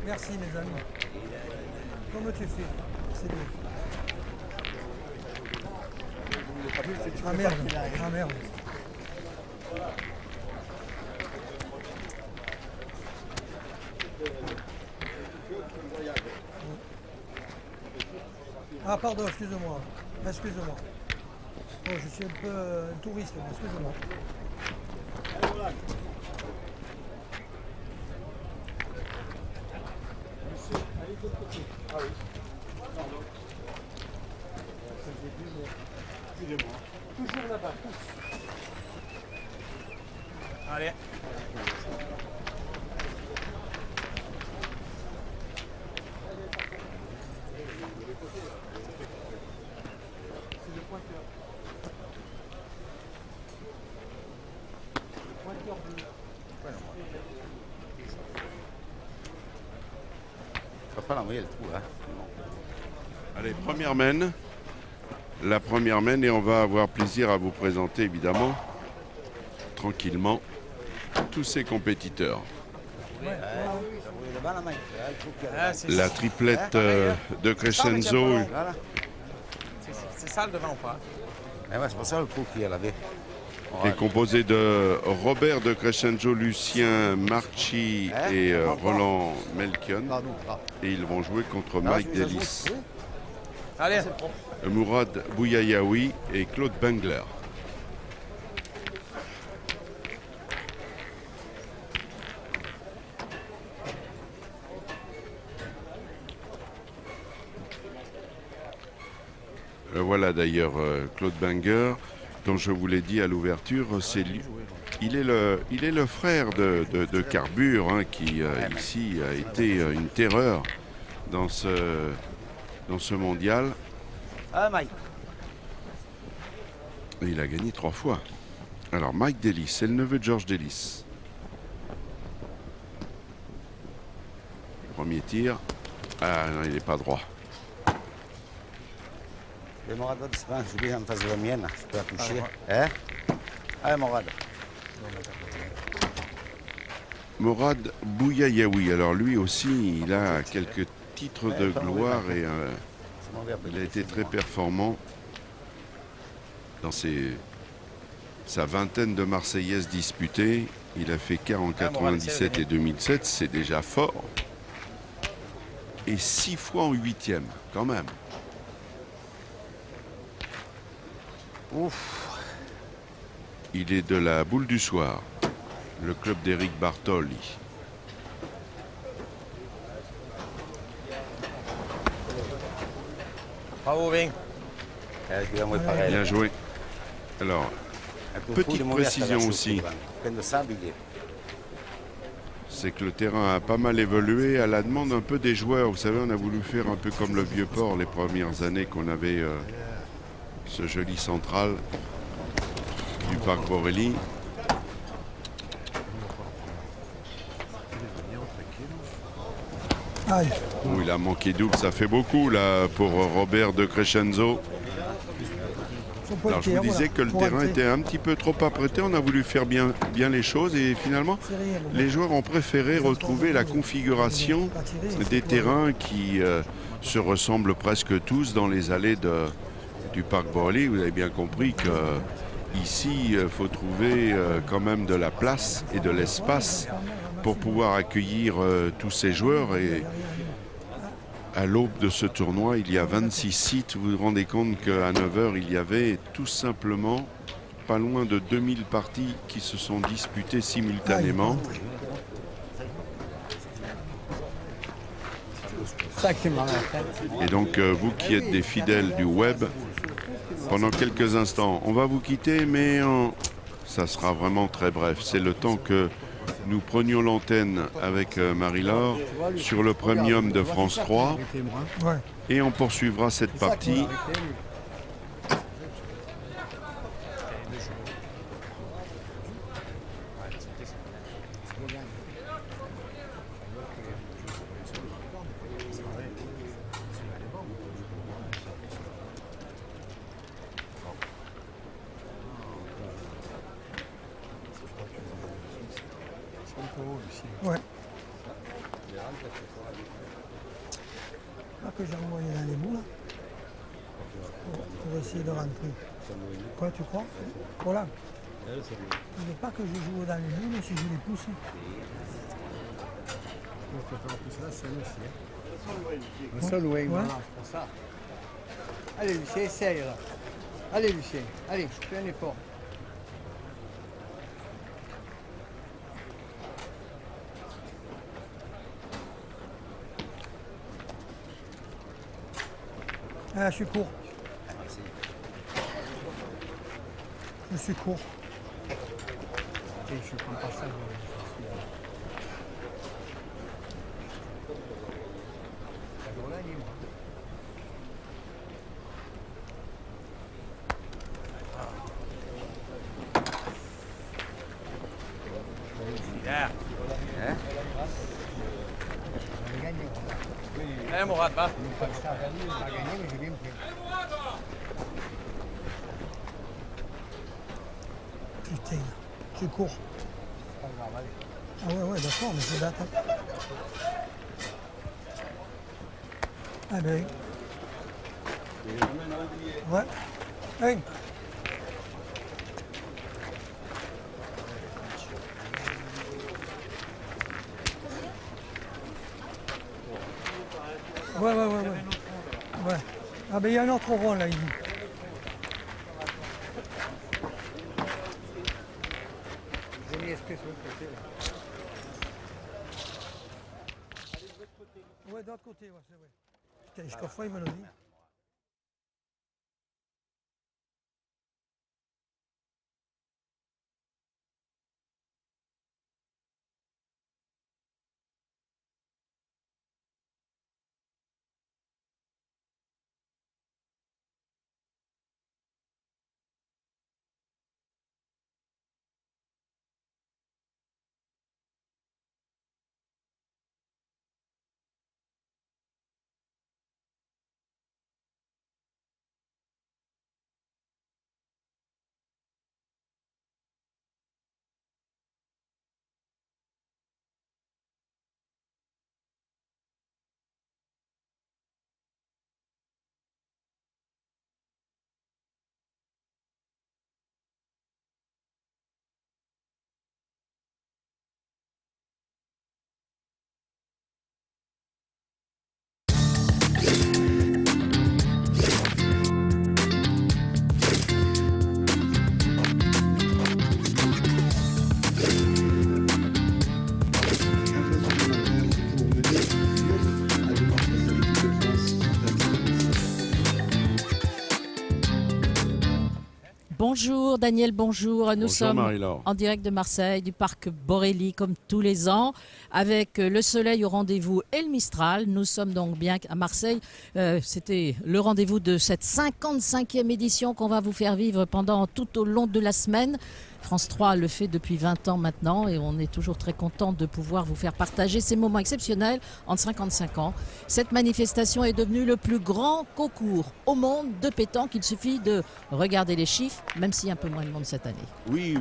Merci mes amis. Comment tu fais? C'est bien. Ah merde, ah merde. Ah pardon, excuse-moi. Excuse-moi. Oh, je suis un peu touriste, excuse-moi. Toujours là-bas. Allez. C'est le pointeur. Le pointeur bleu. Faut pas l'envoyer le trou, hein. Allez, première mène. La première mène et on va avoir plaisir à vous présenter évidemment tranquillement tous ces compétiteurs. La triplette de Crescenzo Voilà. C'est ça le devant ou pas? Eh ouais, c'est pour ça le trou qu'il y avait. est composée de Robert de Crescenzo, Lucien Marchi et Roland Melchion. Et ils vont jouer contre Mike Delis, Allez. Mourad Bouyayaoui et Claude Bengler. Voilà d'ailleurs Claude Bengler, dont je vous l'ai dit à l'ouverture, c'est lui. Il est le frère de Carbure, hein, qui ici a été une terreur dans ce mondial. Ah, Mike. Et il a gagné 3 fois. Alors Mike Delis, c'est le neveu de George Delis. Premier tir. Ah non, il n'est pas droit. Le Morad, c'est pas un celui en face de la mienne, je peux la toucher. Hein? Ah, Morad. Mourad Bouyayaoui, alors lui aussi, il a quelques titres de gloire et il a été très performant dans sa vingtaine de Marseillaises disputées. Il a fait quart en 97 et 2007, c'est déjà fort. Et 6 fois en 8e, quand même. Ouf. Il est de la Boule du Soir, le club d'Éric Bartoli. Bravo, Ving. Bien joué. Alors, petite précision aussi, Plein de sable, il est. c'est que le terrain a pas mal évolué à la demande un peu des joueurs. Vous savez, on a voulu faire un peu comme le Vieux-Port les premières années qu'on avait ce joli central du parc Borelli. Aïe. Où il a manqué double, ça fait beaucoup là pour Robert de Crescenzo. Alors je vous disais que le terrain était un petit peu trop apprêté, on a voulu faire bien les choses et finalement les joueurs ont préféré retrouver la configuration des terrains qui se ressemblent presque tous dans les allées du parc Borelli. Vous avez bien compris que ici il faut trouver quand même de la place et de l'espace pour pouvoir accueillir tous ces joueurs. Et à l'aube de ce tournoi, il y a 26 sites. Vous vous rendez compte qu'à 9h, il y avait tout simplement pas loin de 2000 parties qui se sont disputées simultanément. Et donc, vous qui êtes des fidèles du web, pendant quelques instants, on va vous quitter, mais ça sera vraiment très bref. C'est le temps que nous prenions l'antenne avec Marie-Laure sur le Premium de France 3 et on poursuivra cette partie. Ouais. Là que j'ai envoyé dans les moules, là, pour essayer de rentrer. Quoi, tu crois? Voilà. Tu ne veux pas que je joue dans les moules si je les pousse? Un seul loin, Ouais. voilà, c'est pour ça. Allez Lucien, essaye là. Allez Lucien, allez, fais un effort. Ah, je suis court. Je suis court. Ok, je prends pas ça. Yeah. Hein? Allez, Mourad, va. Pas gagné, mais j'ai bien pris. Putain, je suis court. C'est pas grave, allez. Ah ouais, d'accord, mais c'est date. Ah ben. Ouais. Hey. Ouais. Ouais. Ah ben il y a un autre rond là, il dit. J'ai mis esprit sur l'autre côté là. Ouais, de l'autre côté, ouais, c'est vrai. Putain, je coffre, il me le dit. Bonjour Daniel, bonjour. Nous Bonjour, sommes Marie-Laure. en direct de Marseille, du parc Borély, comme tous les ans, avec le soleil au rendez-vous et le Mistral. Nous sommes donc bien à Marseille. C'était le rendez-vous de cette 55e édition qu'on va vous faire vivre pendant tout au long de la semaine. France 3 le fait depuis 20 ans maintenant et on est toujours très content de pouvoir vous faire partager ces moments exceptionnels en 55 ans. Cette manifestation est devenue le plus grand concours au monde de pétanque. Il suffit de regarder les chiffres, même s'il y a un peu moins de monde cette année. Oui,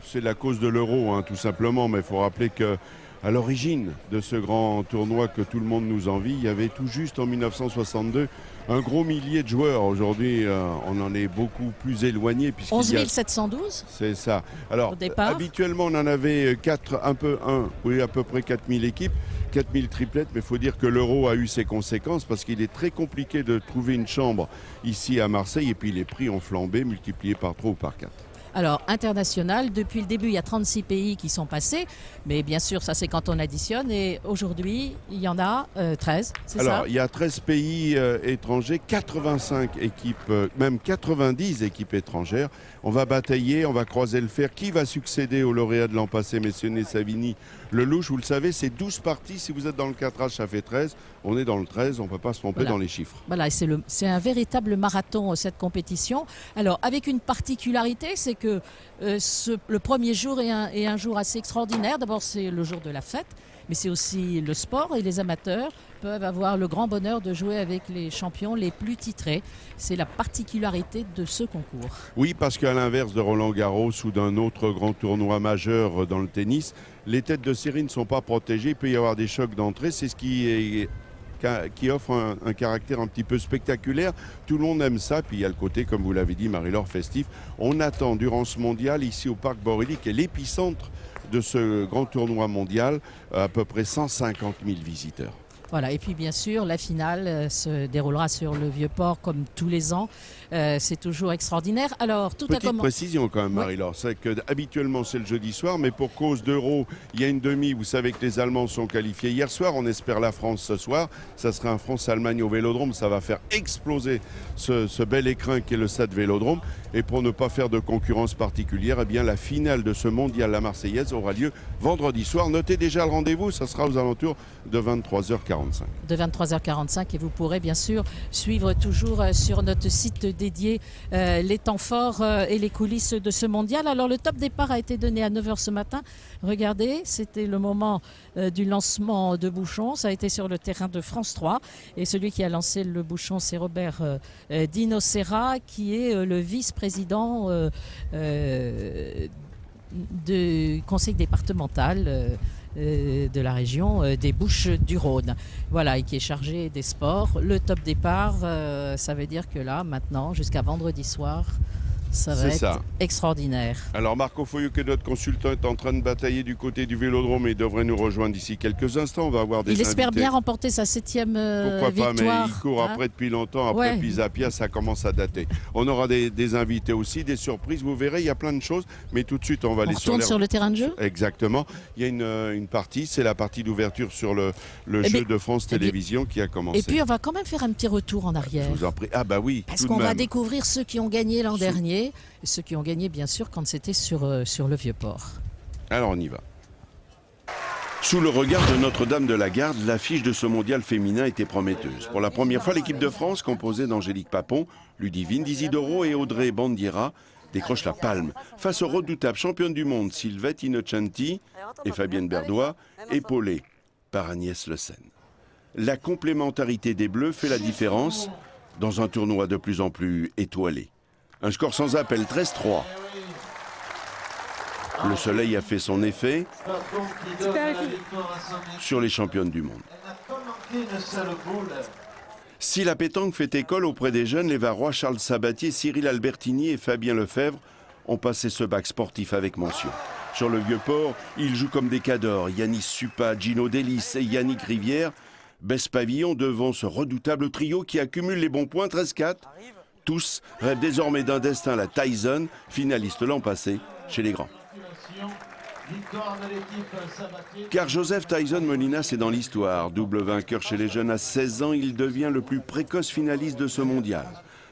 c'est la cause de l'euro, hein, tout simplement. Mais il faut rappeler que à l'origine de ce grand tournoi que tout le monde nous envie, il y avait tout juste en 1962 un gros millier de joueurs. Aujourd'hui, on en est beaucoup plus éloigné. 11 712 C'est ça. Alors, au départ. habituellement, on en avait à peu près 4000 équipes, 4000 triplettes, mais il faut dire que l'euro a eu ses conséquences parce qu'il est très compliqué de trouver une chambre ici à Marseille et puis les prix ont flambé, multipliés par 3 ou par 4. Alors, international, depuis le début, il y a 36 pays qui sont passés. Mais bien sûr, ça, c'est quand on additionne. Et aujourd'hui, il y en a 13, c'est ça? Alors, il y a 13 pays étrangers, 85 équipes, même 90 équipes étrangères. On va batailler, on va croiser le fer. Qui va succéder au lauréat de l'an passé, Messieurs Savini, Lelouch? Vous le savez, c'est 12 parties. Si vous êtes dans le 4H, ça fait 13. On est dans le 13, on ne peut pas se tromper dans les chiffres. Voilà, c'est un véritable marathon, cette compétition. Alors, avec une particularité, c'est que le premier jour est un jour assez extraordinaire. D'abord, c'est le jour de la fête. mais c'est aussi le sport et les amateurs peuvent avoir le grand bonheur de jouer avec les champions les plus titrés. C'est la particularité de ce concours. Oui, parce qu'à l'inverse de Roland-Garros ou d'un autre grand tournoi majeur dans le tennis, les têtes de série ne sont pas protégées. Il peut y avoir des chocs d'entrée. C'est ce qui offre un caractère un petit peu spectaculaire. Tout le monde aime ça. Puis il y a le côté, comme vous l'avez dit, Marie-Laure, festif. On attend durant ce mondial, ici au Parc Borelli, qui est l'épicentre de ce grand tournoi mondial, à peu près 150 000 visiteurs. Voilà, et puis bien sûr, la finale se déroulera sur le Vieux-Port comme tous les ans. C'est toujours extraordinaire. Alors, tout Petite précision quand même, Marie-Laure, c'est que habituellement c'est le jeudi soir, mais pour cause d'Euro, il y a une demi. Vous savez que les Allemands sont qualifiés hier soir. On espère la France ce soir. Ça sera un France-Allemagne au Vélodrome. Ça va faire exploser ce bel écrin qui est le stade Vélodrome. Et pour ne pas faire de concurrence particulière, eh bien la finale de ce mondial, la Marseillaise, aura lieu vendredi soir. Notez déjà le rendez-vous. Ça sera aux alentours de 23h45. De 23h45, et vous pourrez bien sûr suivre toujours sur notre site dédié les temps forts et les coulisses de ce mondial. Alors le top départ a été donné à 9h ce matin. Regardez, c'était le moment du lancement de bouchon. Ça a été sur le terrain de France 3. Et celui qui a lancé le bouchon, c'est Robert Dino Serra, qui est le vice-président du conseil départemental de la région des Bouches-du-Rhône. Voilà, et qui est chargé des sports. Le top départ, ça veut dire que là, maintenant, jusqu'à vendredi soir, ça va être extraordinaire. Alors Marco Foyou, que notre consultant, est en train de batailler du côté du Vélodrome et devrait nous rejoindre d'ici quelques instants. On va avoir des Il espère invités. bien remporter sa 7e Pourquoi victoire. pas, mais il court après depuis longtemps. Après Pisapia, ça commence à dater. On aura des invités aussi, des surprises. Vous verrez, il y a plein de choses. Mais tout de suite, on va aller sur le terrain de jeu. Exactement. Il y a une partie, c'est la partie d'ouverture sur le jeu de France Télévisions qui a commencé. Et puis, on va quand même faire un petit retour en arrière. Je vous en prie. Ah bah oui. Parce qu'on va découvrir ceux qui ont gagné l'an dernier. Et ceux qui ont gagné, bien sûr, quand c'était sur le Vieux-Port. Alors, on y va. Sous le regard de Notre-Dame de la Garde, l'affiche de ce mondial féminin était prometteuse. Pour la première fois, l'équipe de France, composée d'Angélique Papon, Ludivine D'isidoro et Audrey Bandiera, décroche la palme face aux redoutables championnes du monde Sylvette Innocenti et Fabienne Berdois, épaulées par Agnès Le Sen. La complémentarité des Bleus fait la différence dans un tournoi de plus en plus étoilé. Un score sans appel, 13-3. Le soleil a fait son effet sur les championnes du monde. Si la pétanque fait école auprès des jeunes, les Varois Charles Sabatier, Cyril Albertini et Fabien Lefebvre ont passé ce bac sportif avec mention. Sur le Vieux-Port, ils jouent comme des cadors. Yanis Supa, Gino Delis et Yannick Rivière baissent pavillon devant ce redoutable trio qui accumule les bons points, 13-4. Tous rêvent désormais d'un destin à la Tyson, finaliste l'an passé chez les grands. Car Joseph Tyson Molinas est dans l'histoire. Double vainqueur chez les jeunes à 16 ans, il devient le plus précoce finaliste de ce mondial.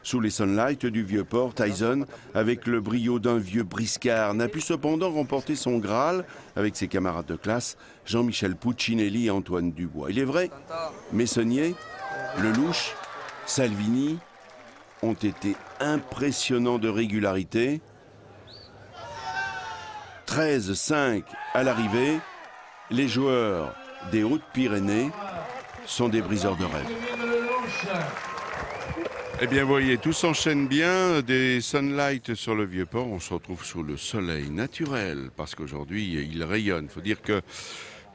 Sous les sunlights du Vieux-Port, Tyson, avec le brio d'un vieux briscard, n'a pu cependant remporter son Graal avec ses camarades de classe, Jean-Michel Puccinelli et Antoine Dubois. Il est vrai, Messonnier, Lelouch, Salvini ont été impressionnants de régularité. 13-5 à l'arrivée, les joueurs des Hautes-Pyrénées sont des briseurs de rêve. Eh bien, voyez, tout s'enchaîne bien. Des sunlights sur le Vieux-Port. On se retrouve sous le soleil naturel parce qu'aujourd'hui, il rayonne. Il faut dire que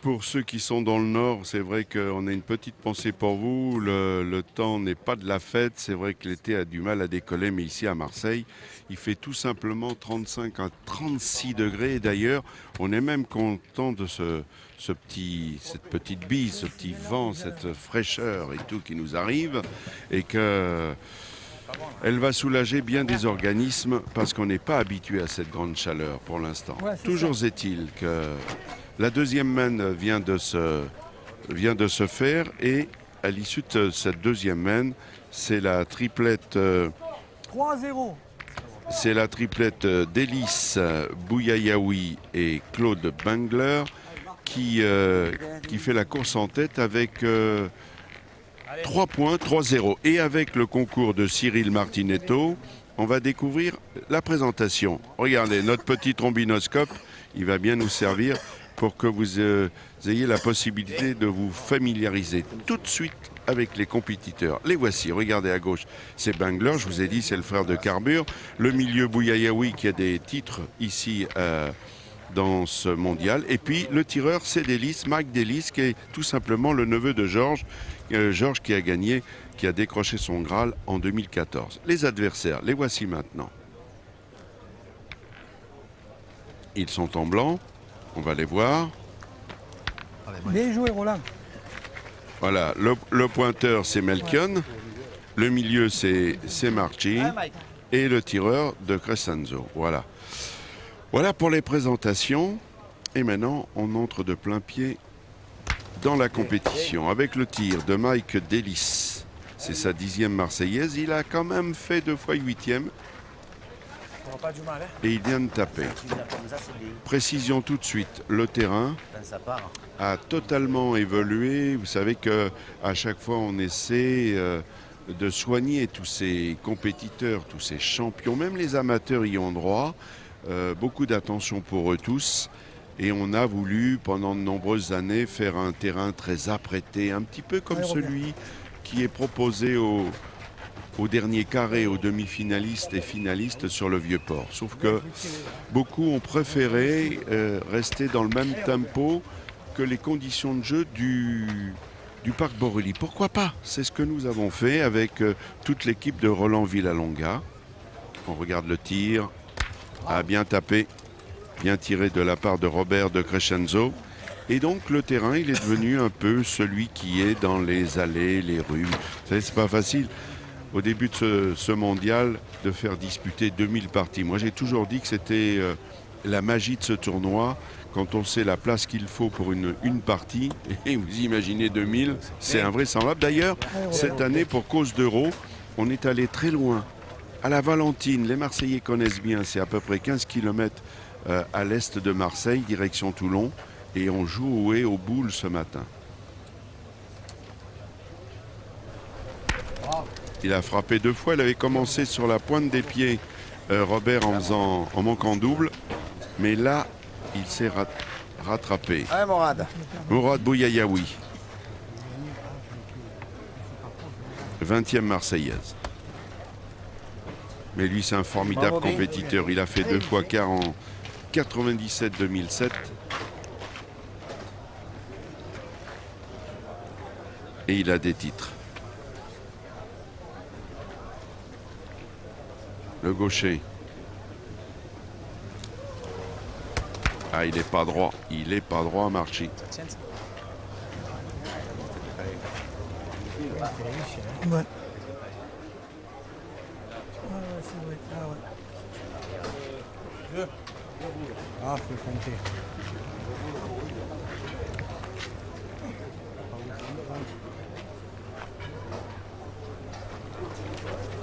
pour ceux qui sont dans le nord, c'est vrai qu'on a une petite pensée pour vous. Le temps n'est pas de la fête. C'est vrai que l'été a du mal à décoller, mais ici à Marseille, il fait tout simplement 35 à 36 degrés. Et d'ailleurs, on est même content de cette petite bise, ce petit vent, cette fraîcheur et tout qui nous arrive. Et qu'elle va soulager bien des organismes parce qu'on n'est pas habitué à cette grande chaleur pour l'instant. Ouais, toujours est-il que la deuxième main vient de se faire et à l'issue de cette deuxième main, c'est la triplette 3-0. C'est la triplette d'Hélice Bouyayaoui et Claude Bangler qui fait la course en tête avec 3 points, 3-0. Et avec le concours de Cyril Martinetto, on va découvrir la présentation. Regardez, notre petit trombinoscope, il va bien nous servir pour que vous ayez la possibilité de vous familiariser tout de suite avec les compétiteurs. Les voici, regardez à gauche, c'est Bangler, je vous ai dit, c'est le frère de Carbure. Le milieu Bouyayaoui qui a des titres ici dans ce mondial. Et puis le tireur, c'est Delis, Mike Delis, qui est tout simplement le neveu de Georges. Georges qui a gagné, qui a décroché son Graal en 2014. Les adversaires, les voici maintenant. Ils sont en blanc, on va les voir. Bien joué, Roland. Voilà, le pointeur c'est Melchion, le milieu c'est Marchi et le tireur de Crescenzo. Voilà. Voilà pour les présentations. Et maintenant, on entre de plein pied dans la compétition avec le tir de Mike Delis. C'est sa 10e Marseillaise. Il a quand même fait 2 fois 8e. Et il vient de taper. Précision tout de suite, le terrain a totalement évolué. Vous savez qu'à chaque fois on essaie de soigner tous ces compétiteurs, tous ces champions, même les amateurs y ont droit. Beaucoup d'attention pour eux tous. Et on a voulu pendant de nombreuses années faire un terrain très apprêté, un petit peu comme celui qui est proposé au dernier carré, aux demi-finalistes et finalistes sur le Vieux-Port. Sauf que beaucoup ont préféré rester dans le même tempo que les conditions de jeu du Parc Borelli. Pourquoi pas? C'est ce que nous avons fait avec toute l'équipe de Roland Villalonga. On regarde le tir. Ah, bien tapé, bien tiré de la part de Robert de Crescenzo. Et donc le terrain, il est devenu un peu celui qui est dans les allées, les rues. Vous savez, c'est pas facile au début de ce mondial de faire disputer 2000 parties. Moi j'ai toujours dit que c'était la magie de ce tournoi, quand on sait la place qu'il faut pour une partie, et vous imaginez 2000, c'est invraisemblable. D'ailleurs, cette année, pour cause d'Euro, on est allé très loin. À la Valentine, les Marseillais connaissent bien, c'est à peu près 15 km à l'est de Marseille, direction Toulon, et on joue au boule ce matin. Il a frappé 2 fois, il avait commencé sur la pointe des pieds, Robert, en manquant double, mais là, il s'est rattrapé. Allez, Morad. Mourad Bouyayaoui, 20e Marseillaise. Mais lui, c'est un formidable compétiteur. Il a fait 2 fois quart en 97-2007. Et il a des titres. Le gaucher. Ah, il n'est pas droit. Il n'est pas droit, Marchi. Ouais. Ah, faut compter.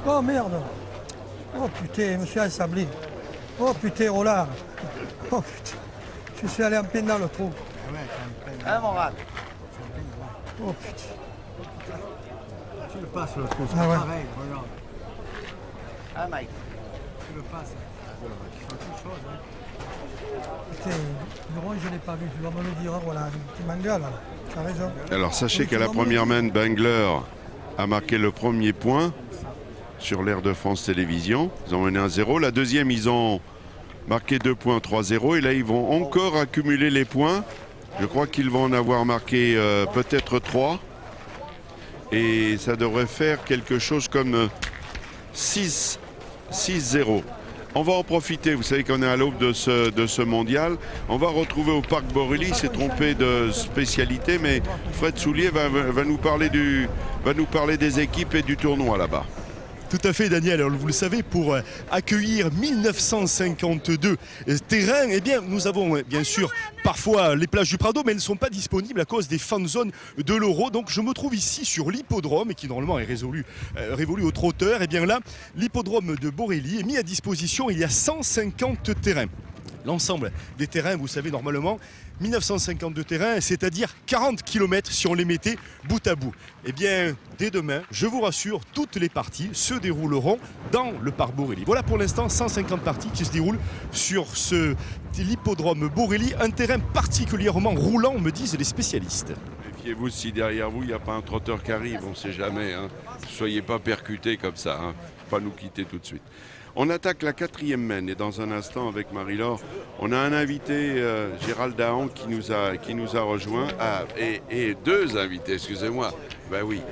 Oh merde. Oh putain, je me suis assemblé. Oh putain, Roland. Oh putain. Je suis allé en plein dans le trou. Allez, Morad. Oh putain. Tu le passes le trou, c'est Ah ouais. pareil, regarde. Allez, Mike. Tu le passes. C'est autre chose, hein. Putain, le rond, je ne l'ai pas vu. Tu dois me le dire, voilà. Tu m'engueules, là. Tu as raison. Alors sachez qu'à la première main, Bangler a marqué le premier point sur l'Air de France Télévisions. Ils ont mené 1-0. La deuxième, ils ont marqué 2 points, 3-0. Et là, ils vont encore accumuler les points. Je crois qu'ils vont en avoir marqué peut-être 3. Et ça devrait faire quelque chose comme 6-0. On va en profiter, vous savez qu'on est à l'aube de ce mondial. On va retrouver au Parc Borelli, il s'est trompé de spécialité, mais Fred Soulier va nous parler des équipes et du tournoi là-bas. Tout à fait, Daniel. Alors, vous le savez, pour accueillir 1952 terrains, eh bien, nous avons bien sûr parfois les plages du Prado, mais elles ne sont pas disponibles à cause des fan zones de l'Euro. Donc, je me trouve ici sur l'hippodrome, qui normalement est révolu aux trotteurs. Et bien là, l'hippodrome de Borelli est mis à disposition. Il y a 150 terrains. l'ensemble des terrains, vous savez, normalement, 1952 terrains, c'est-à-dire 40 km si on les mettait bout à bout. Eh bien, dès demain, je vous rassure, toutes les parties se dérouleront dans le parc Borelli. Voilà pour l'instant 150 parties qui se déroulent sur l'hippodrome Borelli, un terrain particulièrement roulant, me disent les spécialistes. Méfiez-vous si derrière vous, il n'y a pas un trotteur qui arrive, on ne sait jamais. Hein. Soyez pas percutés comme ça, hein. Faut pas nous quitter tout de suite. On attaque la 4e mène et dans un instant avec Marie-Laure, on a un invité, Gérald Dahan, qui nous a rejoint. Ah, et 2 invités, excusez-moi. Ben oui.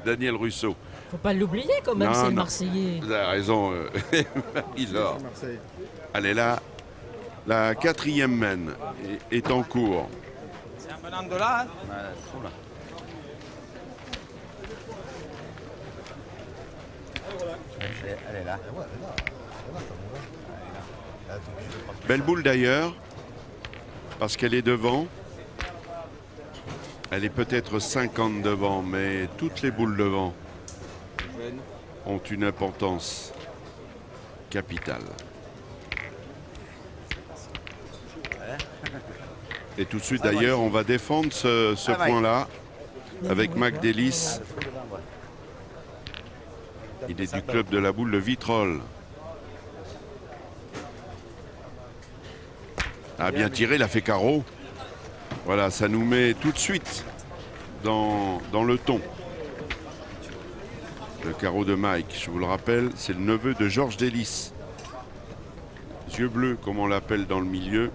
Daniel Russo. Faut pas l'oublier quand même, c'est le Marseillais. Vous avez raison, Marie-Laure. Allez là, la 4e mène est en cours. C'est un menant de là, hein. Elle est là. Belle boule d'ailleurs, parce qu'elle est devant. Elle est peut-être 50 devant, mais toutes les boules devant ont une importance capitale. Et tout de suite d'ailleurs, on va défendre ce point-là avec Mac Delis. Il est du club de la boule de Vitrolles. Ah, bien tiré, il a fait carreau. Voilà, ça nous met tout de suite dans le ton. Le carreau de Mike, je vous le rappelle, c'est le neveu de Georges Delis. Yeux bleus, comme on l'appelle dans le milieu,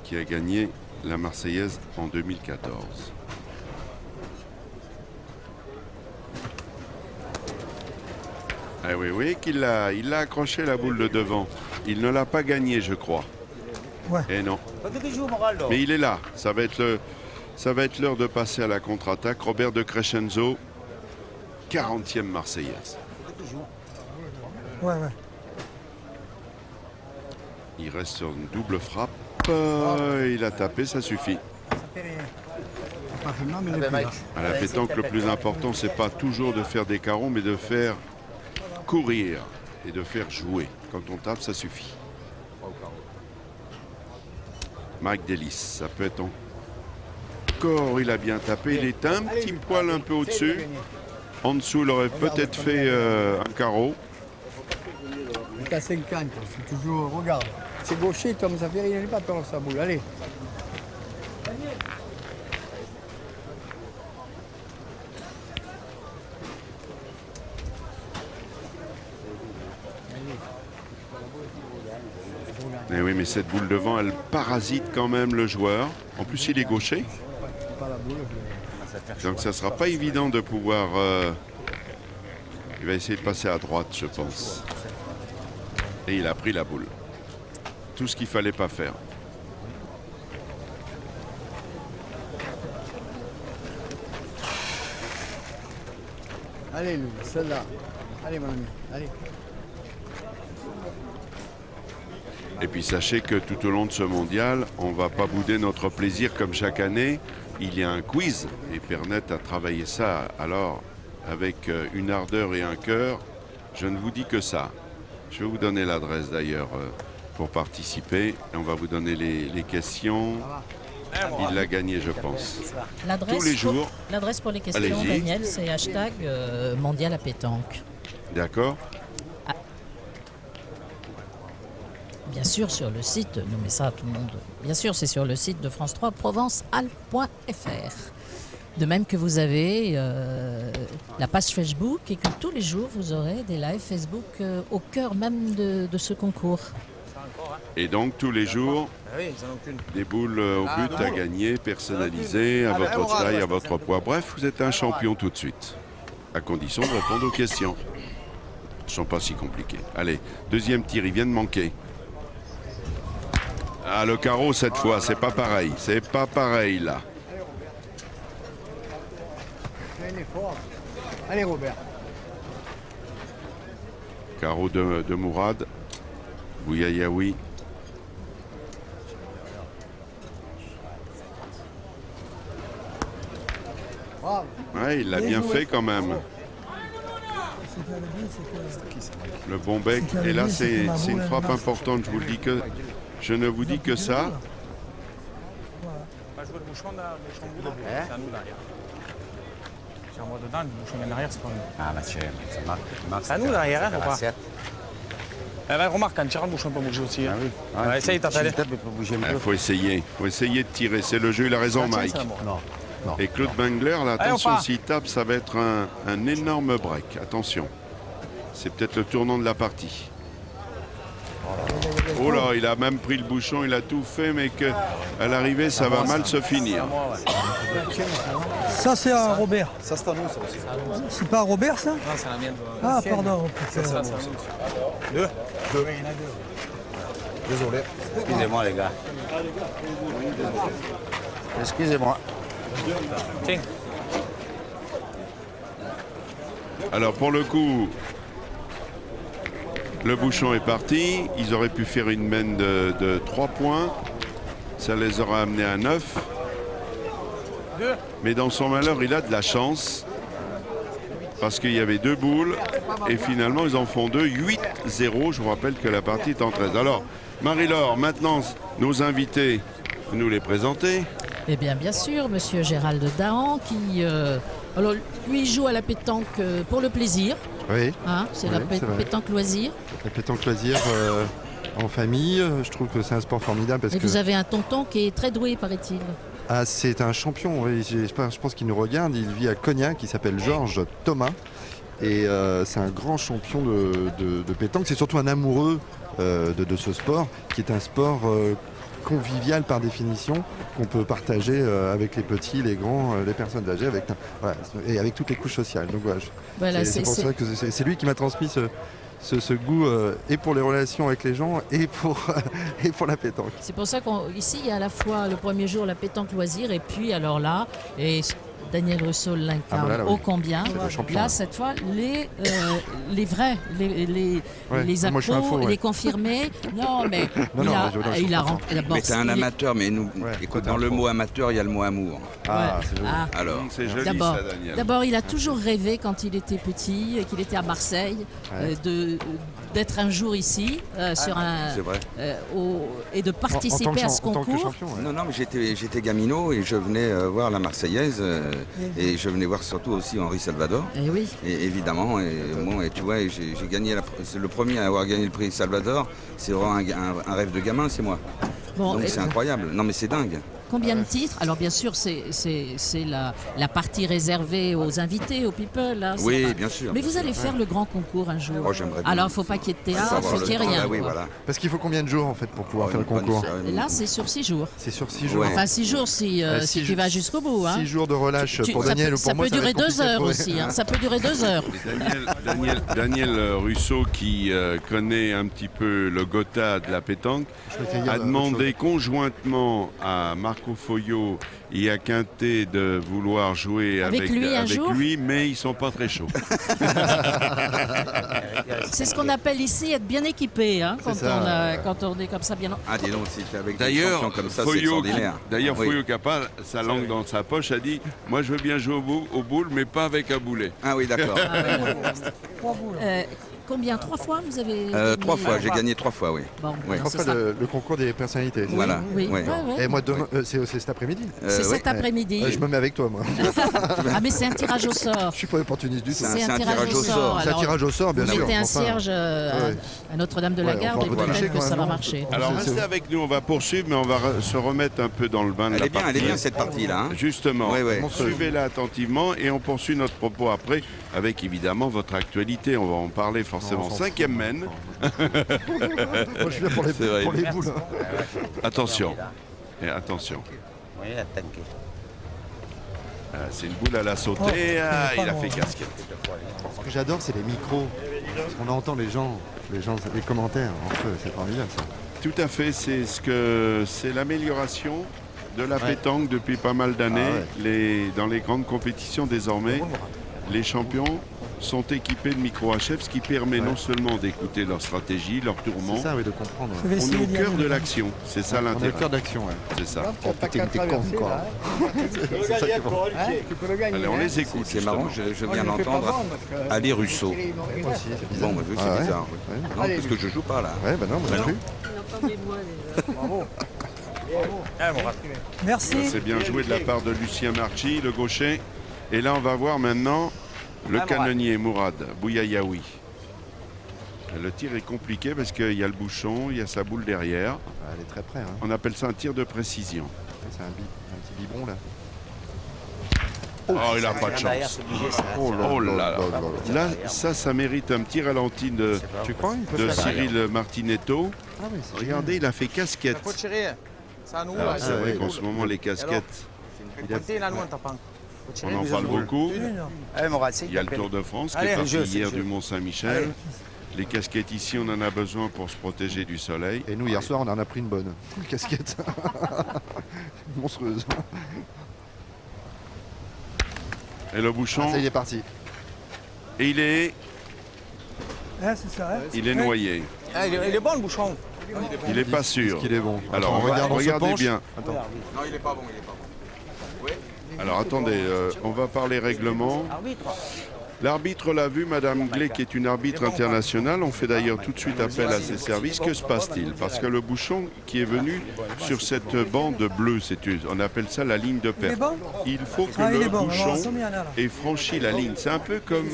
qui a gagné la Marseillaise en 2014. Ah oui, il a accroché la boule de devant. Il ne l'a pas gagné, je crois. Ouais. Et non. Mais il est là. Ça va être l'heure de passer à la contre-attaque. Robert de Crescenzo, 40e Marseillaise. Ouais. Il reste sur une double frappe. Il a tapé, ça suffit. À la pétanque, le plus important, c'est pas toujours de faire des carreaux, mais de faire courir et de faire jouer. Quand on tape, ça suffit. Mike Delis, ça peut être encore, il a bien tapé. Il est un petit poil un peu au-dessus. En dessous, il aurait peut-être fait un carreau. Il est à 50, c'est toujours, regarde. C'est gaucher, Tom Zafiri, il n'est pas tort sa boule, allez. Eh oui, mais cette boule devant, elle parasite quand même le joueur. En plus, il est gaucher. Donc ça ne sera pas évident de pouvoir... Il va essayer de passer à droite, je pense. Et il a pris la boule. Tout ce qu'il ne fallait pas faire. Allez, lui, celle-là. Allez, mon ami, allez. Et puis sachez que tout au long de ce mondial, on ne va pas bouder notre plaisir comme chaque année. Il y a un quiz et Pernet a travaillé ça alors avec une ardeur et un cœur. Je ne vous dis que ça. Je vais vous donner l'adresse d'ailleurs pour participer. Et on va vous donner les questions. Il l'a gagné, je pense. Tous les jours. L'adresse pour les questions, Daniel, c'est hashtag mondial à pétanque. D'accord. Bien sûr, sur le site, non mais ça, tout le monde... Bien sûr, c'est sur le site de France 3, provenceal.fr. De même que vous avez la page Facebook et que tous les jours, vous aurez des lives Facebook au cœur même de ce concours. Et donc, tous les jours, des boules au but à gagner, personnalisées, à votre taille, à votre poids. Bref, vous êtes un champion tout de suite, à condition de répondre aux questions. Elles ne sont pas si compliquées. Allez, deuxième tir, il vient de manquer. Ah, le carreau cette fois, c'est pas pareil. C'est pas pareil là. Allez, Robert. Carreau de Mourad. Bouyayaoui. Bravo. Ouais, il l'a bien fait quand même. qu'elle dit, c'est que... Le bon bec. Et là, c'est une frappe importante. Je vous le dis que je ne vous dis que ça. On va jouer le bouchon bout de c'est à nous derrière. Si on va dedans, le bouchon vient derrière, c'est pas nous. Ah, Mathieu, ça marque. C'est à nous derrière, hein, c'est ou pas? l'assiette. Eh ben, remarque, quand tu rentres, le bouchon peut bouger aussi. Hein. Ah oui. Ouais, essaye, t'as allé. peut bouger un peu. Il faut essayer. Il faut essayer de tirer. C'est le jeu, il a raison, Mike. Non. Et Claude Bengler, là, Allez, attention, on part. s'il tape, ça va être un énorme break. Attention. C'est peut-être le tournant de la partie. Oh là, il a même pris le bouchon, il a tout fait, mais qu'à l'arrivée, ça va mal se finir. Ça, c'est à Robert. Ça, c'est à nous, ça aussi. C'est pas à Robert, ça? Non, c'est la mienne. Ah, pardon. C'est putain. ça, c'est à nous. Deux. Désolé. Excusez-moi, les gars. Excusez-moi. Tiens. Alors, pour le coup, le bouchon est parti. Ils auraient pu faire une mène de 3 points. Ça les aurait amenés à 9. Mais dans son malheur, il a de la chance. Parce qu'il y avait 2 boules. Et finalement, ils en font 2. 8-0. Je vous rappelle que la partie est en 13. Alors, Marie-Laure, maintenant, nos invités, vous nous les présentez. Eh bien, bien sûr, monsieur Gérald Dahan, qui alors, lui joue à la pétanque pour le plaisir. Oui, Hein, c'est Oui, la c'est vrai. pétanque loisir. la pétanque loisir en famille, je trouve que c'est un sport formidable parce Et que vous avez un tonton qui est très doué, paraît-il. c'est un champion. Oui, je pense qu'il nous regarde. Il vit à Cognac, il s'appelle Georges Thomas. Et c'est un grand champion de pétanque. C'est surtout un amoureux de ce sport, qui est un sport convivial par définition, qu'on peut partager avec les petits, les grands, les personnes âgées, et avec toutes les couches sociales. Donc voilà, Voilà, c'est pour ça que c'est lui qui m'a transmis ce goût et pour les relations avec les gens et pour la pétanque. C'est pour ça qu'ici, il y a à la fois le premier jour la pétanque loisir et puis alors là, et Daniel Russo l'incarne Ah, voilà, là, ô oui. combien. C'est le champion, Là, ouais. cette fois, les vrais, les moi, je suis un accros, faux, ouais. les confirmés. Non, mais Non, non, je il a comprends. d'abord, Mais t'es un il est- amateur, mais nous, Ouais, écoute, t'es dans un le pro. mot amateur, il y a le mot amour. Ah, c'est joli. Ah. Alors, C'est joli, D'abord, ça, Daniel. d'abord, il a toujours rêvé quand il était petit, et qu'il était à Marseille, Ouais. d'être un jour ici sur un c'est vrai. et de participer à ce en tant que concours. champion, ouais. Non, mais j'étais gaminot et je venais voir la Marseillaise et je venais voir surtout aussi Henri Salvador. Eh oui. Et évidemment, et tu vois, j'ai gagné c'est le premier à avoir gagné le prix Salvador. C'est vraiment un rêve de gamin, c'est moi. Bon, Donc et c'est incroyable. Non, mais c'est dingue. combien de titres? Alors bien sûr, c'est la partie réservée aux invités, aux people. Là, ça Oui, va. bien sûr. Mais bien vous sûr. allez faire le grand concours un jour. Oh, j'aimerais bien. Alors il ne faut pas qu'il y ait de théâtre, Savoir faut le qu'il n'y ait temps, rien. là, oui, quoi. voilà. Parce qu'il faut combien de jours en fait pour pouvoir faire le Une bonne concours? cérémonie. Et là, c'est sur 6 jours. C'est sur 6 jours. Ouais. Enfin 6 jours si, six si tu jours- vas jusqu'au bout. Hein. 6 jours de relâche pour ça Daniel peut, ou pour moi. ça peut va durer être 2 compliqué à heures trouver. aussi. Hein. Ça peut durer 2 heures. Daniel Russo, qui connaît un petit peu le Gotha de la pétanque, Je vais te dire a autre demandé chose. conjointement à Marco Foglio et à Quintet de vouloir jouer Avec lui un jour mais ils sont pas très chauds. C'est ce qu'on appelle ici être bien équipé, hein, quand, C'est ça, quand on est comme ça bien. Ah, dis donc, si tu es avec des D'ailleurs, champions comme ça, c'est Foglio, extraordinaire. d'ailleurs, Oui. Foglio qui a pas sa langue dans sa poche, a dit « Moi, je veux bien jouer au boule, mais pas avec un boulet. Ah oui, d'accord. Combien? 3 fois vous avez 3 gagné fois, j'ai gagné 3 fois, oui. Bon, Ouais. c'est Enfin, ça. le concours des personnalités. c'est Voilà. ça Oui, Ouais. ouais, ouais. Et moi, demain, c'est cet après-midi. C'est Oui. cet après-midi. Je me mets avec toi, moi. Ah mais c'est un tirage au sort. Je suis pas opportuniste du tout. C'est un tirage au sort. C'est un Alors, tirage au sort, bien vous sûr. mettez un Enfin, cierge ouais. à Notre-Dame de la Ouais, Garde enfin, et vous peut-être trichez que quand ça même, va non marcher. » Alors, C'est- restez avec nous, on va poursuivre, mais on va se remettre un peu dans le bain de Elle la est bien, partie. elle est bien cette partie-là. Hein. Justement, Ouais, ouais. suivez-la attentivement et on poursuit notre propos après avec évidemment votre actualité. On va en parler forcément. Non, on s'en 5e mène. Moi, je suis là pour les, C'est vrai. pour les boules. hein. Attention. Et attention. Oui, attaquez. C'est une boule à la sautée. Il a fait casquette. Ce que j'adore, c'est les micros. Parce qu'on entend les gens, les commentaires entre eux. C'est formidable, ça. Tout à fait. C'est l'amélioration de la Ouais. pétanque depuis pas mal d'années. Ah Dans les grandes compétitions désormais, les champions sont équipés de micro HF, ce qui permet non seulement d'écouter leur stratégie, leur tourment. C'est ça, oui, de comprendre. On est au cœur de l'action, c'est ça l'intérêt. On est au cœur d'action, ouais. C'est ça. Tu peux le gagner. Allez, on les écoute. C'est marrant, je viens d'entendre Ali Russo. Bon, moi, c'est bizarre. Non, parce que je joue pas là. Ouais, bah non, moi non plus. Bravo. Merci. C'est bien joué de la part de Lucien Marchi, le gaucher. Et là, on va voir maintenant le canonnier Mourad Bouyayaoui. Le tir est compliqué parce qu'il y a le bouchon, il y a sa boule derrière. Elle est très près. Hein. On appelle ça un tir de précision. C'est un petit biberon là. Oh, il n'a pas de chance. Oh là là. Là, ça mérite un petit ralenti de Cyril Martinetto. Ah oui, regardez, il a fait casquette. Alors, c'est vrai qu'en ce moment, les casquettes, on en parle beaucoup. Il y a le Tour de France qui est parti hier du Mont-Saint-Michel. Les casquettes ici, on en a besoin pour se protéger du soleil. Et nous, hier soir, on en a pris une bonne. Une casquette. Monstrueuse. Et le bouchon. Ça, il est parti. Et il est. C'est ça, il est noyé. Il est bon le bouchon. Il n'est pas sûr. Il est bon. Alors, regardez bien. Non, il est pas bon, il est pas bon. Alors, attendez, on va parler règlement. L'arbitre l'a vu, Madame Glé, qui est une arbitre internationale. On fait d'ailleurs tout de suite appel à ses services. Que se passe-t-il? Parce que le bouchon qui est venu sur cette bande bleue, on appelle ça la ligne de perte. Il faut que le bouchon ait franchi la ligne. C'est un peu comme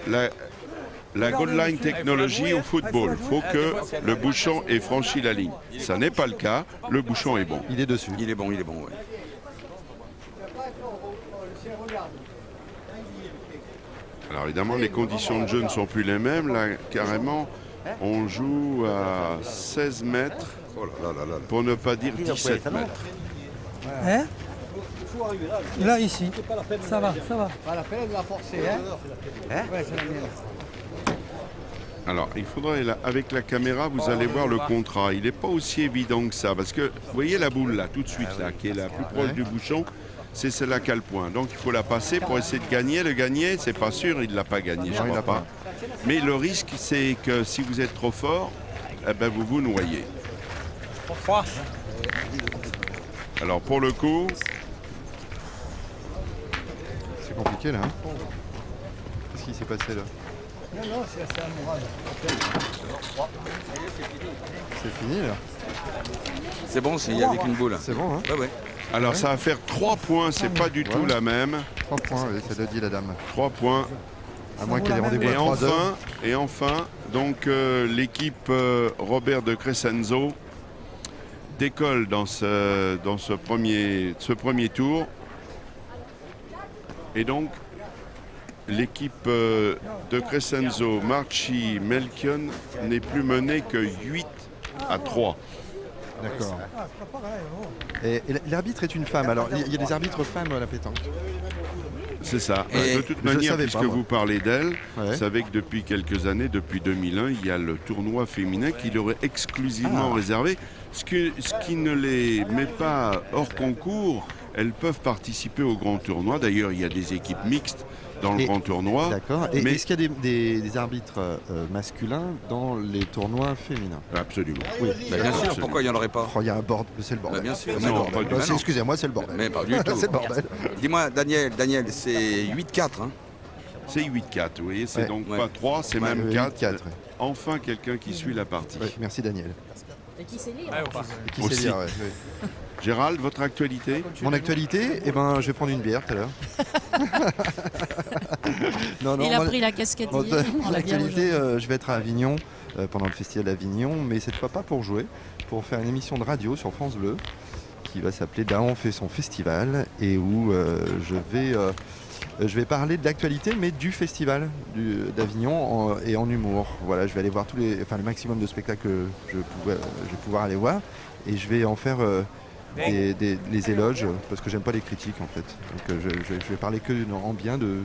la goal line technologie au football. Il faut que le bouchon ait franchi la ligne. Ça n'est pas le cas. Le bouchon est bon. Il est dessus. Il est bon, ouais. Alors évidemment, les conditions de jeu ne sont plus les mêmes. Là, carrément, on joue à 16 mètres, pour ne pas dire 17 mètres. Hein? Là, ici. Ça va. Pas la peine de la forcer, hein? Ouais, c'est la mienne. Alors, il faudrait, avec la caméra, vous allez voir le contrat. Il n'est pas aussi évident que ça, parce que, vous voyez la boule là, tout de suite, là, qui est la plus proche du bouchon, c'est celle-là qui a le point. Donc, il faut la passer pour essayer de gagner. Le gagner, c'est pas sûr, il ne l'a pas gagné, je ne crois pas. Mais le risque, c'est que si vous êtes trop fort, eh ben, vous vous noyez. Alors, pour le coup... C'est compliqué, là. Hein, qu'est-ce qui s'est passé, là? Non, c'est un Mourad. C'est fini, là. C'est bon, c'est avec une boule. C'est bon, hein? Ouais. Alors, ça va faire 3 points, c'est pas du tout la même. 3 points, oui, c'est le dit la dame. 3 points. À moins qu'il y ait rendez-vous à 3 heures. Et enfin, donc l'équipe Robert de Crescenzo décolle dans ce premier tour. Et donc, l'équipe de Crescenzo, Marchi, Melchion n'est plus menée que 8-3. D'accord. Et l'arbitre est une femme. Alors, il y a des arbitres femmes à la pétanque. C'est ça. De toute manière, puisque vous parlez d'elle, vous savez que depuis quelques années, depuis 2001, il y a le tournoi féminin qui leur est exclusivement réservé. Ce qui ne les met pas hors concours, elles peuvent participer au grand tournoi. D'ailleurs, il y a des équipes mixtes dans le grand tournoi. D'accord. Et est-ce qu'il y a des arbitres masculins dans les tournois féminins? Absolument. Oui. Bien sûr, pourquoi il n'y en aurait pas? Il y a un bordel, c'est le bordel. Bien sûr. Non, pas du tout. Excusez-moi, c'est le bordel. Mais pas du tout. C'est le bordel. Dis-moi, Daniel, c'est 8-4, hein? C'est 8-4, vous voyez, c'est donc pas 3, c'est même 4. Enfin, quelqu'un qui suit la partie. Merci, Daniel. Et qui sait lire Qui sait lire, oui. Gérald, votre actualité? Mon actualité, je vais prendre une bière tout à l'heure. Il a pris la casquette hier. Mon actualité, je vais être à Avignon pendant le festival d'Avignon, mais cette fois pas pour jouer, pour faire une émission de radio sur France Bleu qui va s'appeler Daon fait son festival et où je vais parler de l'actualité, mais du festival d'Avignon et en humour. Voilà, je vais aller voir le maximum de spectacles que je vais pouvoir aller voir et je vais en faire les éloges parce que j'aime pas les critiques en fait. Donc je vais parler que en bien des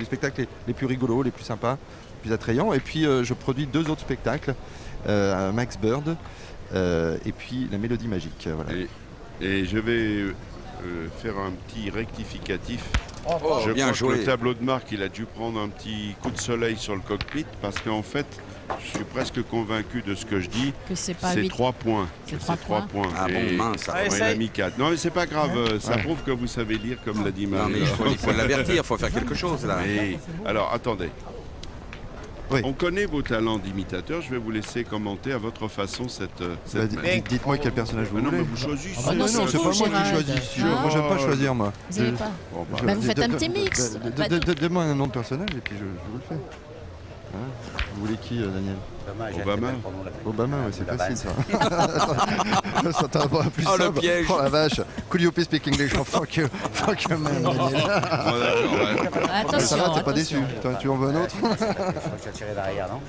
spectacles les plus rigolos, les plus sympas, les plus attrayants. Et puis je produis 2 autres spectacles, Max Bird et puis La Mélodie Magique. Voilà. Et je vais faire un petit rectificatif. Oh, Je bien crois que joué. le tableau de marque, il a dû prendre un petit coup de soleil sur le cockpit parce qu'en fait, je suis presque convaincu de ce que je dis. Que c'est pas C'est 8. 3 points. C'est Que 3 points. Ah bon, Et- mince. Ouais, Ouais, il a mis 4. Non, mais c'est pas grave. Ça prouve que vous savez lire, comme l'a dit Non, Marie. mais il faut l'avertir, il faut faire quelque chose là. Mais- alors, attendez. Oui. On connaît vos talents d'imitateur. Je vais vous laisser commenter à votre façon cette Bah, manche. dites-moi quel personnage vous Ah non, mais voulez. vous choisissez. Ah bah non, Non, c'est c'est vous, pas moi qui Gérald. choisis. Hein Moi, j'aime pas choisir, moi. Vous n'avez pas. Bon, bah, Bah, vous faites un petit mix. Bah, Donne-moi un nom de personnage et puis je vous le fais. Hein, vous voulez qui, Daniel? Obama. Obama, ouais, c'est facile ça. Ça t'a pas plus Oh, le simple. piège. Oh la vache. Could you please speak English? Oh, fuck you man, Daniel. bon, d'accord, ouais. Attention, Ça va, t'es pas déçu. attention. Tu en veux un autre? Je vais tirer derrière, non?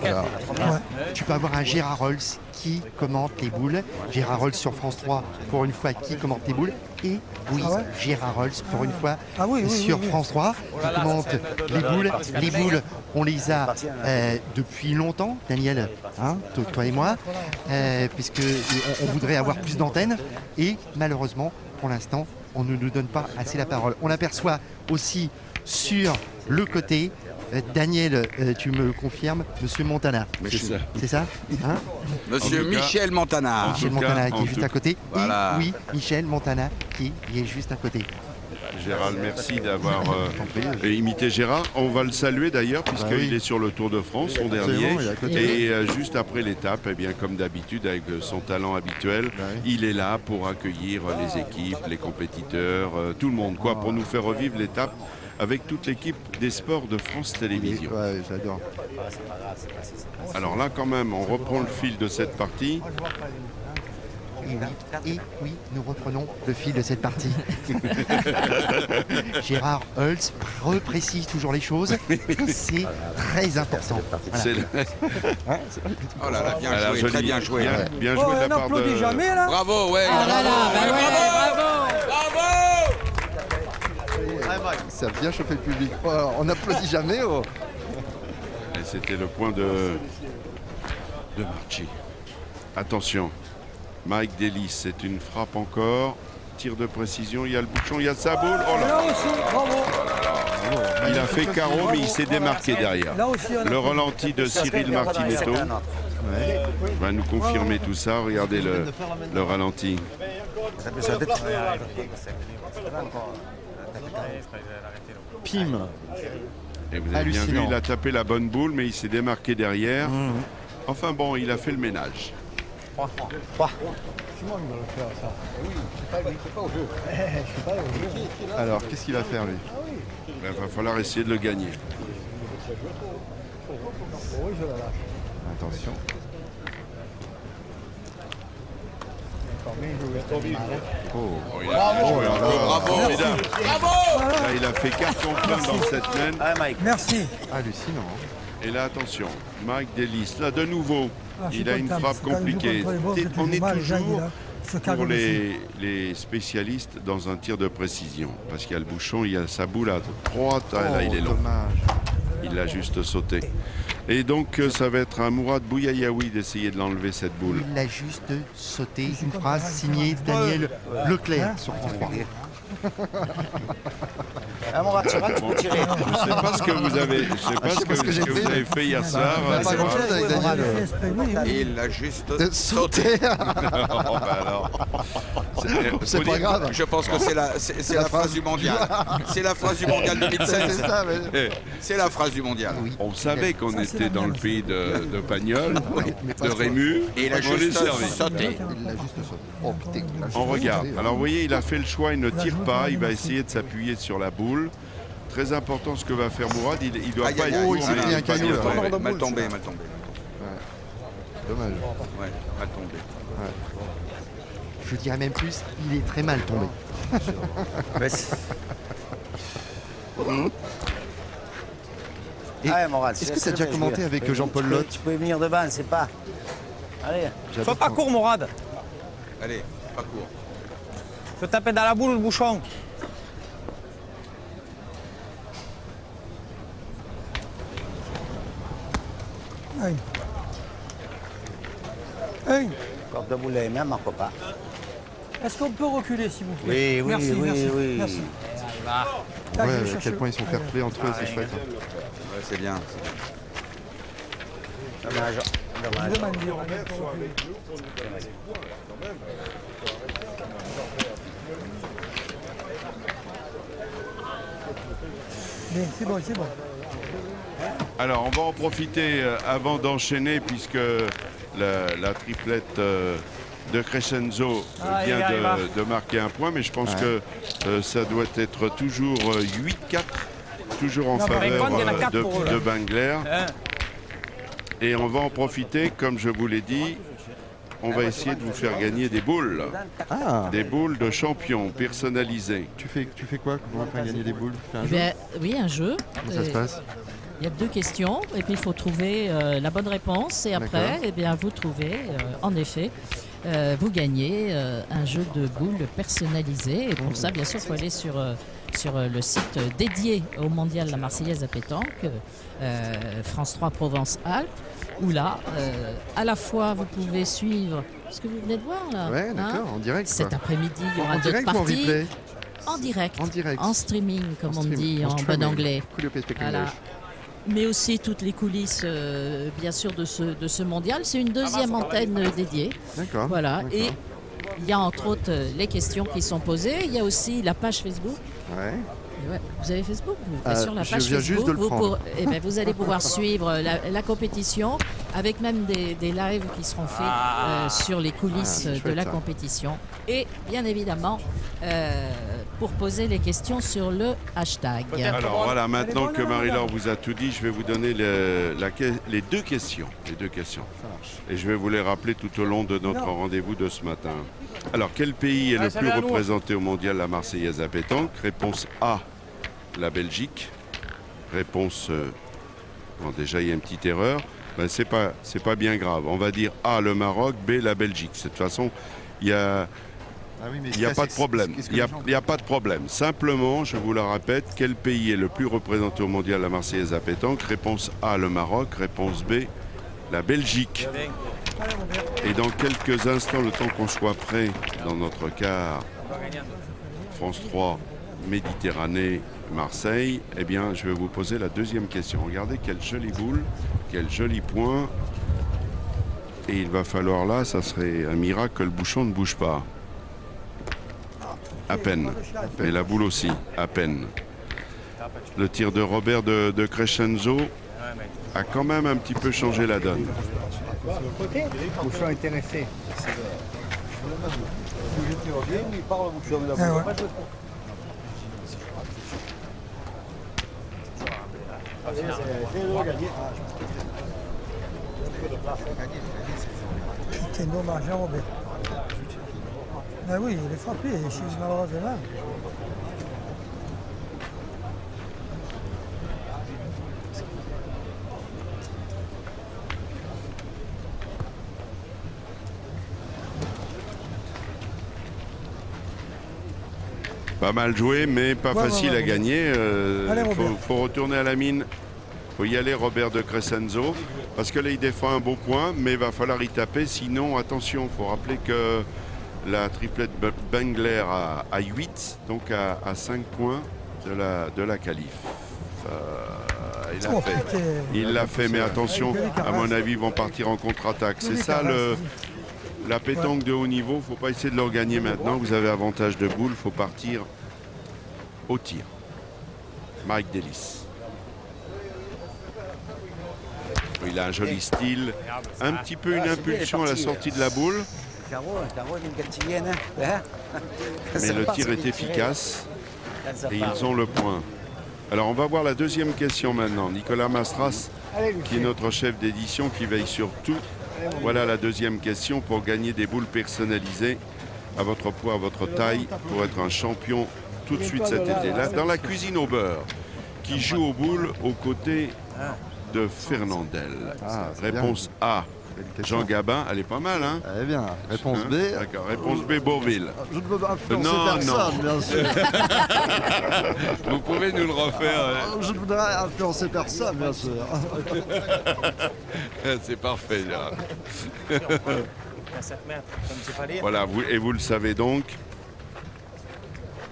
Alors, Tu peux avoir un Gérard Rolls qui commente les boules. Gérard Rolls sur France 3, pour une fois, qui commente les boules. Et oui, Ah ouais Gérard Rolls, pour une fois, Ah oui, oui, sur oui, oui. France 3, qui commente les boules. Les boules, on les a depuis longtemps, Daniel, hein, toi et moi, puisque on voudrait avoir plus d'antennes. Et malheureusement, pour l'instant, on ne nous donne pas assez la parole. On aperçoit aussi sur le côté, Daniel, tu me le confirmes, Monsieur Montana. Mais C'est je- ça. C'est ça, hein? Monsieur En tout cas- Michel Montana. Michel tout Montana cas, qui en est juste tout- à côté. Voilà. Et oui, Michel Montana qui est juste à côté. Gérald, merci d'avoir imité Gérard. On va le saluer d'ailleurs, puisqu'il oui. est sur le Tour de France, son Absolument, dernier. il est à côté. Et juste après l'étape, eh bien, comme d'habitude, avec son talent habituel, oui. il est là pour accueillir les équipes, les compétiteurs, tout le monde, quoi, pour nous faire revivre l'étape avec toute l'équipe des sports de France Télévisions. Ouais, j'adore. Alors là, quand même, on reprend le fil de cette partie. Et oui, nous reprenons le fil de cette partie. Gérard Holtz reprécise toujours les choses. C'est très important. Voilà. C'est Oh là là, bien Alors, joué, joli. très bien joué. Bien Oh, joué de on la part n'applaudit de... jamais là. Bravo, ouais. Ah là là, bah ouais, bravo. Ça a bien chauffé le public. Oh, on n'applaudit jamais. Oh. Et c'était le point de Marchi. Attention, Mike Delis, c'est une frappe encore. Tir de précision, il y a le bouchon, il y a sa boule. Oh là, Là aussi, bravo. il a fait carreau, mais il s'est démarqué derrière. Là aussi, on a- Le ralenti de Cyril Martinetto va nous confirmer tout ça. Regardez le ralenti. Pim. Et vous avez bien vu, Hallucinant. il a tapé la bonne boule, mais il s'est démarqué derrière. Enfin bon, il a fait le ménage. Alors, qu'est-ce qu'il va faire lui? Il va falloir essayer de le gagner. Attention. Oh, il a bien joué encore. Bravo. Formidable. Là, il a fait carton plein dans cette laine. Merci. Hallucinant. Et là, attention, Mike Delis, là de nouveau, Ah, je suis il a une content, frappe parce que quand il joue compliquée. contre les Bosses, c'est On est toujours mal, Jacques, toujours là. Ce cague pour dessus. les spécialistes dans un tir de précision. Parce qu'il y a le bouchon, il y a sa boule à droite, ah, là il est long. Dommage. Il l'a juste sauté. Et donc ça va être à Mourad Bouyayaoui d'essayer de l'enlever cette boule. Il a juste sauté une phrase signée Daniel Leclerc sur France 3. Ah, mon rat, tu peux tirer. Je ne sais pas ce que vous avez, ce que vous avez fait hier soir. Pas c'est grand-chose vrai. avec Daniel. Et il a juste De sauté. sauter. Oh, bah alors. C'est pas grave. Je pense que c'est la phrase du mondial. C'est la phrase du mondial C'est 2016. ça, mais... C'est la phrase du mondial. On savait qu'on était dans le pays de Pagnol, mais pas de trop. Rému. Et il a on est juste servi. sauté. Il l'a juste sauté. Oh putain. il a juste On regarde. sauté. Alors vous voyez, il a fait le choix, il ne tire pas, il va essayer de s'appuyer sur la boule. Très important ce que va faire Mourad, il ne doit Aïe, pas aïe, être aïe, court, il s'est mais pris il un est pas caillou, bien là. tombé. Mal tombé, mal tombé. Dommage. Ouais, mal tombé. Je dirais même plus, il est très mal tombé. Et Ah, mon rat, Est-ce que tu as déjà commenté avec Jean-Paul Lotte? Tu peux venir devant, c'est pas. Allez. Sois pas court, Mourad. Allez, pas court. Je peux taper dans la boule ou le bouchon. Hey. Hey. Corde de boule les mains, marque pas. Est-ce qu'on peut reculer, s'il vous plaît? Oui, oui, merci, oui, merci, oui. merci. Ouais, je vais à chercher quel le- point ils sont fair play entre eux, c'est chouette. Ouais, c'est bien. Dommage. Dommage. Je demande dire, on peut reculer. Bien, c'est bon, c'est bon. Alors, on va en profiter avant d'enchaîner, puisque la triplette de Crescenzo vient de marquer un point, mais je pense que ça doit être toujours 8-4, toujours en Non, mais faveur il y en a 4 pour eux, là. de Bengler. Hein? Et on va en profiter, comme je vous l'ai dit, on va essayer de vous faire gagner des boules. Ah, Des boules de champion personnalisées. tu fais quoi pour faire gagner des boules? Tu fais un Eh jeu? bien, oui, un jeu. Comment ça se passe? Il y a 2 questions et puis il faut trouver la bonne réponse et après, D'accord. eh bien, vous trouvez, en effet, vous gagnez un jeu de boules personnalisé. Et pour ça, bien sûr, il faut aller sur le site dédié au Mondial La Marseillaise à pétanque, France 3 Provence-Alpes, où là, à la fois, vous pouvez suivre ce que vous venez de voir là. Ouais, hein. d'accord, en direct. Cet quoi. après-midi, il y aura En d'autres direct ou en parties. replay? En direct. En direct. En streaming, comme on stream- dit en bon streaming. anglais. Cool speculation. Voilà. Mais aussi toutes les coulisses, bien sûr, de ce mondial. C'est une deuxième antenne dédiée. D'accord. Voilà. d'accord. Et il y a entre autres les questions qui sont posées. Il y a aussi la page Facebook. Ouais. Et ouais, vous avez Facebook, vous Ah, sur la je page viens Facebook, juste de le prendre. eh ben, vous allez pouvoir suivre la compétition avec même des lives qui seront faits sur les coulisses c'est de chouette, la ça. compétition. Et bien évidemment, pour poser les questions sur le hashtag. Alors voilà, maintenant que Marie-Laure vous a tout dit, je vais vous donner les deux questions. Et je vais vous les rappeler tout au long de notre rendez-vous de ce matin. Alors, quel pays est le plus représenté au mondial La Marseillaise à pétanque? Réponse A, la Belgique. Réponse... bon, déjà, il y a une petite erreur. Ben, c'est pas bien grave. On va dire A, le Maroc, B, la Belgique. De toute façon, il y a... Ah oui, mais Il n'y a ça, pas de c'est- problème. qu'est-ce que Il les gens- n'y a pas de problème. Simplement, je vous le répète, quel pays est le plus représenté au mondial La Marseillaise à pétanque? Réponse A, le Maroc. Réponse B, la Belgique. Et dans quelques instants, le temps qu'on soit prêt dans notre quart France 3, Méditerranée, Marseille, eh bien, je vais vous poser la deuxième question. Regardez quelle jolie boule, quel joli point. Et il va falloir là, ça serait un miracle que le bouchon ne bouge pas. À peine. Mais la boule aussi, à peine. Le tir de Robert de Crescenzo a quand même un petit peu changé la donne. Bouchon intéressé. Eh ouais. C'est dommage, hein, Robert. Ben oui, il est frappé, chez malheureusement. Pas mal joué, mais pas Ouais, facile ouais, à ouais. gagner. Allez, Robert. Faut retourner à la mine. Faut y aller, Robert de Crescenzo. Parce que là, il défend un beau point, mais il va falloir y taper. Sinon, attention, il faut rappeler que la triplette Bengler a 8, donc à 5 points de la qualif. Il l'a Oh, fait. putain. Il l'a fait, mais attention, à mon avis, ils vont partir en contre-attaque. C'est ça la pétanque de haut niveau. Il ne faut pas essayer de leur gagner maintenant. Vous avez avantage de boule. Il faut partir au tir. Mike Delis. Il a un joli style. Un petit peu une impulsion à la sortie de la boule. Mais le tir est efficace. Et ils ont le point. Alors on va voir la deuxième question maintenant. Nicolas Mastras, qui est notre chef d'édition, qui veille sur tout. Voilà la deuxième question pour gagner des boules personnalisées à votre poids, à votre taille, pour être un champion tout de suite cet été. Là, dans la cuisine au beurre, qui joue aux boules aux côtés de Fernandel. Ah, c'est Réponse A, Jean Gabin, elle est pas mal, hein? Eh bien, réponse Hein? B. D'accord, réponse B, Beauville. Je ne veux pas influencer Non, personne, non. bien sûr. Vous pouvez nous le refaire. Je ne voudrais influencer personne, bien sûr. C'est parfait, là. Voilà, vous le savez donc.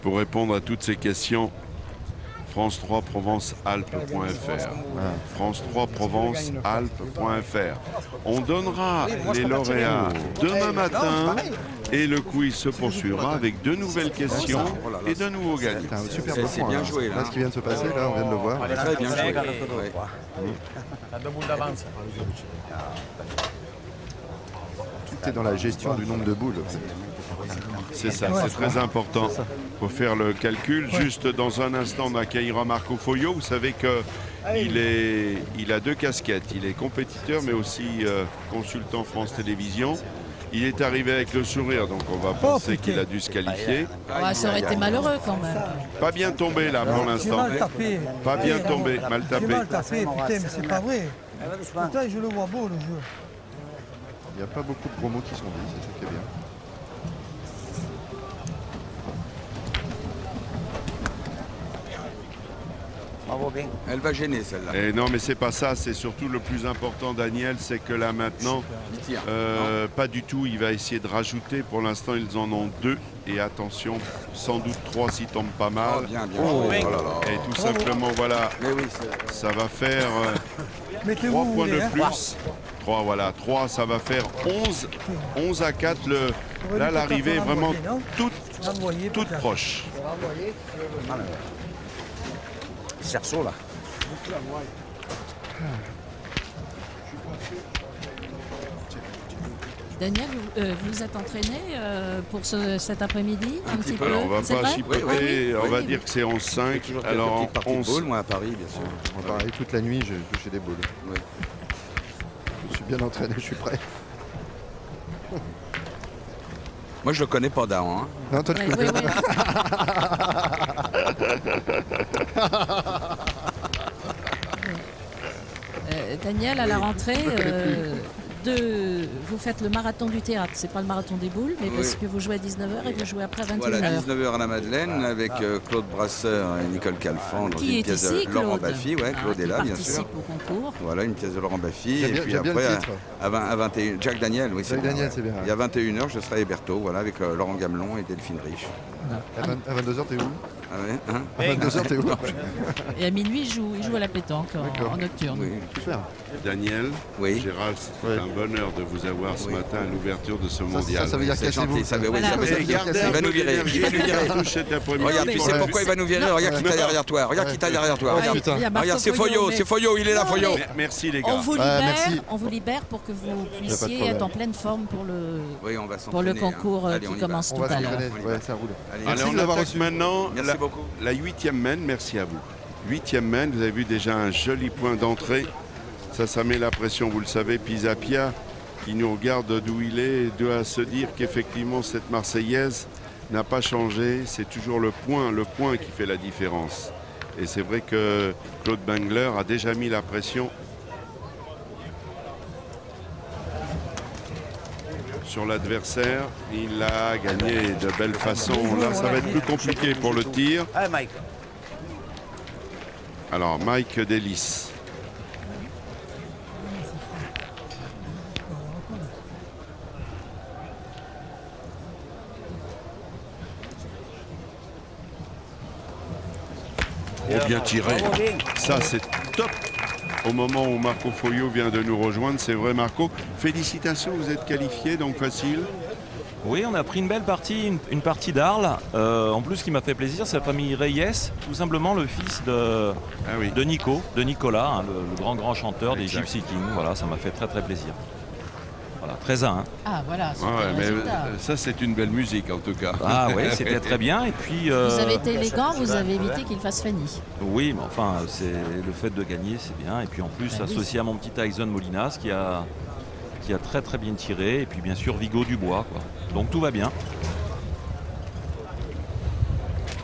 Pour répondre à toutes ces questions, France 3 Provence-Alpes.fr. France 3 Provence-Alpes.fr. On donnera les lauréats demain matin et le quiz se poursuivra avec de nouvelles questions et de nouveaux gagnants. C'est un super C'est bien joué, là. Ce qui vient de se passer, là, on vient de le voir. Très bien joué. Tout est dans la gestion du nombre de boules. C'est ça, c'est très important. Il faut faire le calcul. Juste dans un instant, on accueillera Marco Foglio. Vous savez qu'il a deux casquettes. Il est compétiteur, mais aussi consultant France Télévisions. Il est arrivé avec le sourire, donc on va penser qu'il a dû se qualifier. Ouais, ça aurait été malheureux quand même. Pas bien tombé là pour l'instant. Mal tapé. Pas bien tombé, mal J'ai tapé. mal tapé, putain, mais c'est pas vrai. Putain, je le vois beau, le jeu. Il n'y a pas beaucoup de gros mots qui sont dit, c'est ça qui est bien. Elle va gêner celle-là. Et non, mais c'est pas ça. C'est surtout le plus important, Daniel, c'est que là maintenant, pas du tout. Il va essayer de rajouter. Pour l'instant, ils en ont 2. Et attention, sans doute 3 s'ils tombent pas mal. Oh, bien. Et tout simplement, voilà, ça va faire 3 points de plus. 3, voilà, 3, ça va faire 11 à 4. Là, l'arrivée est vraiment toute proche. Cerceau là. Daniel, vous vous êtes entraîné pour cet après-midi un petit peu? Alors, on va C'est pas vrai chipoter, on va dire que c'est 11-5. Alors, on boule, moi à Paris, bien sûr. Pareil, toute la nuit, j'ai touché des boules. Oui. Je suis bien entraîné, je suis prêt. Moi, je le connais pas d'avant. Hein. Non, toi, tu connais. Daniel, à la rentrée, vous faites le marathon du théâtre. C'est pas le marathon des boules, mais parce que vous jouez à 19h et vous jouez après 21h. Voilà, 19h à la Madeleine avec Claude Brasseur et Nicole Calfan dans Qui une pièce est ici, de Laurent Claude? Baffy. Ouais, Claude est là, bien sûr. Participe au concours. Voilà, une pièce de Laurent Baffy. J'aime Et bien- puis j'aime bien après, le titre. à 21 Jack Daniel, oui, Jack Daniel, c'est bien. Il y a 21h, je serai à Héberto, voilà, avec Laurent Gamelon et Delphine Rich. À 22h, t'es où? Ah ouais, hein À 22h, t'es où? Et à minuit, il joue à la pétanque en nocturne. Oui. Super. Daniel, Oui. Gérald, c'était un bonheur de vous avoir ce matin à l'ouverture de ce mondial. Ça veut dire C'est cassez-vous. gentil, ça veut, oui, Voilà. ça veut dire Regardez il un va peu nous virer, d'énergie il va nous qui virer. touche cet après-midi. Regarde, tu sais pourquoi il va nous virer? Regarde qui t'a derrière toi, regarde qui t'a derrière toi. Ah, Regarde, il y a Marco regarde, c'est Foglio, Foglio, il est là, Non, Foglio. mais- Merci les On gars. vous merci. libère, on vous libère pour que vous puissiez problème. être en pleine forme pour le Oui, on va pour le s'entraîner, hein. concours Allez, on qui y va. commence On tout va à l'heure. s'entraîner. Ouais, ça roule. Allez, Allez, Merci on de l'avoir attaque reçu. maintenant Merci beaucoup. la 8e main. Merci à vous. 8e main, vous avez vu déjà un joli point d'entrée. Ça met la pression, vous le savez. Pisapia, qui nous regarde d'où il est, doit se dire qu'effectivement, cette Marseillaise n'a pas changé. C'est toujours le point qui fait la différence. Et c'est vrai que Claude Bengler a déjà mis la pression sur l'adversaire. Il a gagné de belle façon. Là, ça va être plus compliqué pour le tir. Allez Mike. Alors, Mike Delis. Oh, bien tiré. Ça, c'est top. Au moment où Marco Foglio vient de nous rejoindre, c'est vrai, Marco. Félicitations, vous êtes qualifié, donc facile. Oui, on a pris une belle partie, une partie d'Arles. En plus, ce qui m'a fait plaisir, c'est la famille Reyes, tout simplement le fils de Nicolas, hein, le grand chanteur des Gypsy Kings. Voilà, ça m'a fait très très plaisir. Voilà, 13-1. Ah voilà, c'est Ouais, le mais résultat. ça, c'est une belle musique, en tout cas. Ah oui, c'était très bien. Et puis, Vous avez été élégant, vous avez évité qu'il fasse Fanny. oui, mais enfin, c'est le fait de gagner, c'est bien. Et puis en plus, Ah oui. associé à mon petit Tyson Molinas qui a très très bien tiré. Et puis bien sûr, Vigo Dubois, quoi. Donc tout va bien.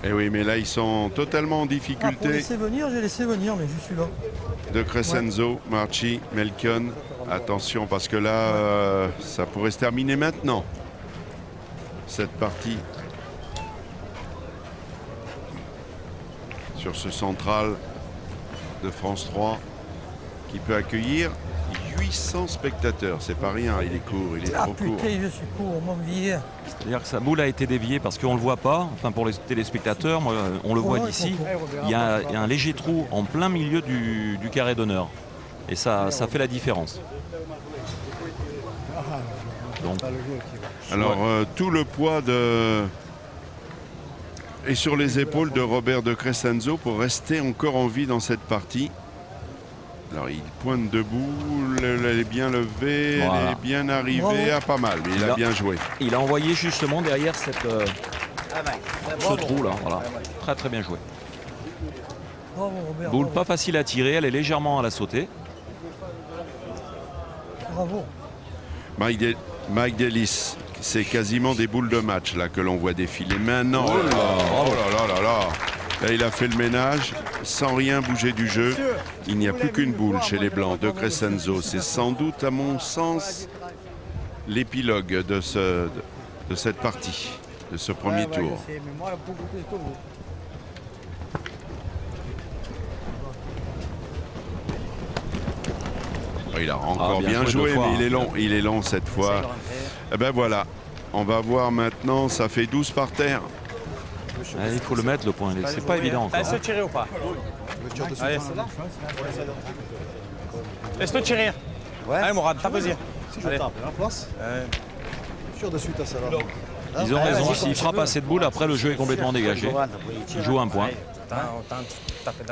Et oui, mais là, ils sont totalement en Ah, pour difficulté. laisser venir, j'ai laissé venir, mais je suis là. De Crescenzo, Marchi, Melchion. Attention, parce que là, ça pourrait se terminer maintenant, cette partie. Sur ce central de France 3, qui peut accueillir 8 600 spectateurs. C'est pas rien, il est court, il est trop court. Putain, je suis court, mon vieux. C'est-à-dire que sa boule a été déviée parce qu'on ne le voit pas. Enfin, pour les téléspectateurs, moi, on le voit d'ici. Il y a un léger trou en plein milieu du carré d'honneur. Et ça fait la différence. Donc, alors, tout le poids est sur les épaules de Robert de Crescenzo pour rester encore en vie dans cette partie. Alors, il pointe debout, elle est bien levée, voilà. Elle est bien arrivée, pas mal, mais il a bien joué. Il a envoyé justement derrière ce trou là, voilà. Très très bien joué. Bravo, Robert. Boule pas facile à tirer, elle est légèrement à la sauter. Bravo. Mike Delis, c'est quasiment des boules de match là que l'on voit défiler. Maintenant, oh là là. Là, il a fait le ménage sans rien bouger du jeu. Il n'y a plus qu'une boule chez les Blancs de Crescenzo. C'est sans doute, à mon sens, l'épilogue de cette partie, de ce premier tour. Il a encore bien joué, mais il est long cette fois. Et ben voilà, on va voir maintenant, ça fait 12 par terre. Il faut le mettre le point, c'est pas évident encore. Laisse-le tirer ou pas? Allez. Laisse-le tirer. Allez Mourad, tape y. Si je tape la place, sûr de suite à ça là. Ils ont raison, s'il frappe à cette boule, après le jeu est complètement dégagé. Il joue un point.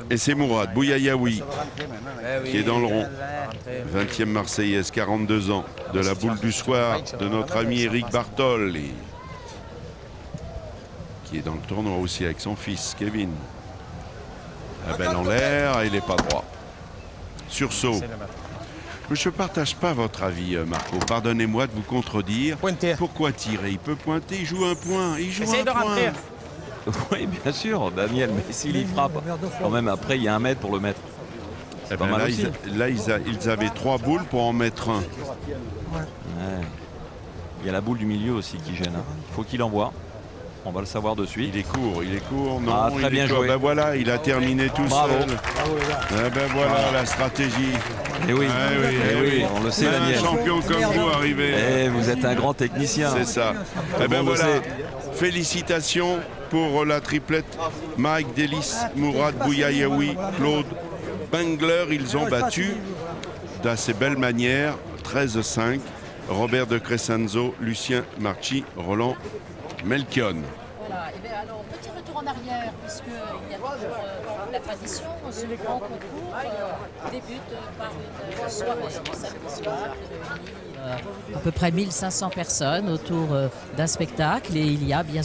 Et c'est Mourad Bouyayaoui qui est dans le rond. 20e Marseillaise, 42 ans, de la boule du soir de notre ami Eric Bartol, qui est dans le tournoi aussi avec son fils Kevin. La belle en l'air, il n'est pas droit. Sursaut. Je ne partage pas votre avis, Marco. Pardonnez-moi de vous contredire. Pourquoi tirer? Il peut pointer, il joue un point. Essaye de rentrer. Oui, bien sûr, Daniel, mais s'il y frappe, quand même, après, il y a 1 mètre pour le mettre. Eh ben là, ils avaient 3 boules pour en mettre un. Ouais. Il y a la boule du milieu aussi qui gêne. Il faut qu'il envoie. On va le savoir de suite. Il est court. Non, très bien joué. Ben voilà, il a terminé tout seul. Ben voilà la stratégie. Et oui, on le sait, Daniel. Un champion comme vous arrivé. Et vous êtes un grand technicien. C'est ça. Et ben voilà. Félicitations pour la triplette Mike Delis, Mourad Bouyayaoui, Claude Bengler. Ils ont battu d'assez belle manière 13-5. Robert de Crescenzo, Lucien Marchi, Roland Melchion. Voilà, et bien alors, petit retour en arrière, puisqu'il y a toujours la tradition, ce grand concours débute par une soirée samedi soir qui réunit à peu près 1500 personnes autour d'un spectacle, et il y a bien sûr